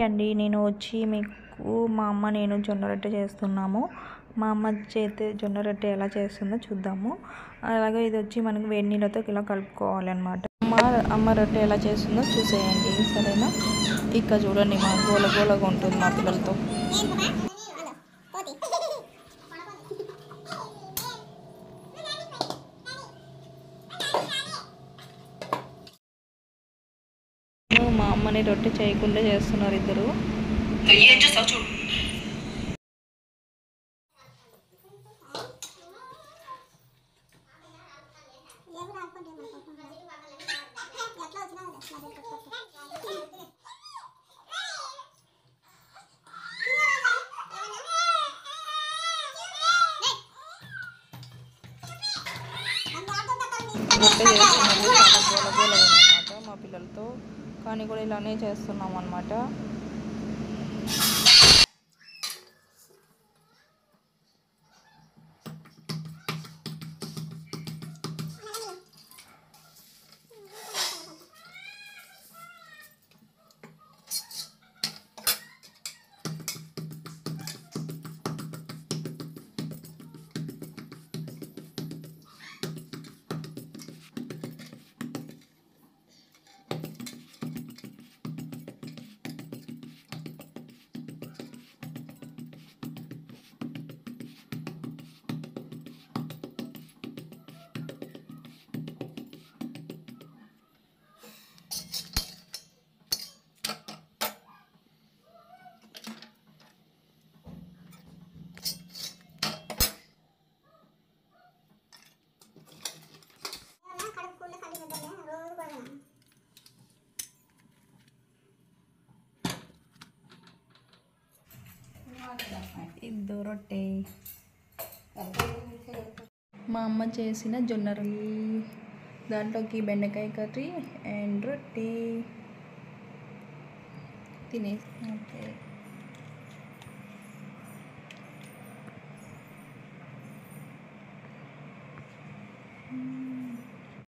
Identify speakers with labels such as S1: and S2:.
S1: అండి, నేను వచ్చి మీకు మా అమ్మ నేను జొన్న రొట్టె చేస్తున్నాము. మా అమ్మ చేతి జొన్న రొట్టె ఎలా చేస్తుందో చూద్దాము. అలాగే ఇది వచ్చి మనకి వేడి నీళ్ళతో ఇలా కలుపుకోవాలన్నమాట. అమ్మ రొట్టె ఎలా చేస్తుందో చూసేయండి, సరేనా? ఇక్కడ చూడండి, మా గోలగోలగా ఉంటుంది మా పిల్లలతో. మా అమ్మని రొట్టె చేయకుండా చేస్తున్నారు ఇద్దరు. రొట్టె చేస్తున్నారు, చాలా గోలగోలగా ఉందన్నమాట మా పిల్లలతో. కానీ కూడా ఇలానే చేస్తున్నాం అన్నమాట. ఇదో రొట్టె మా అమ్మ చేసిన జొన్న రొట్టె, దాంట్లోకి బెండకాయ కర్రీ అండ్ రొట్టె తినేసి. ఓకే.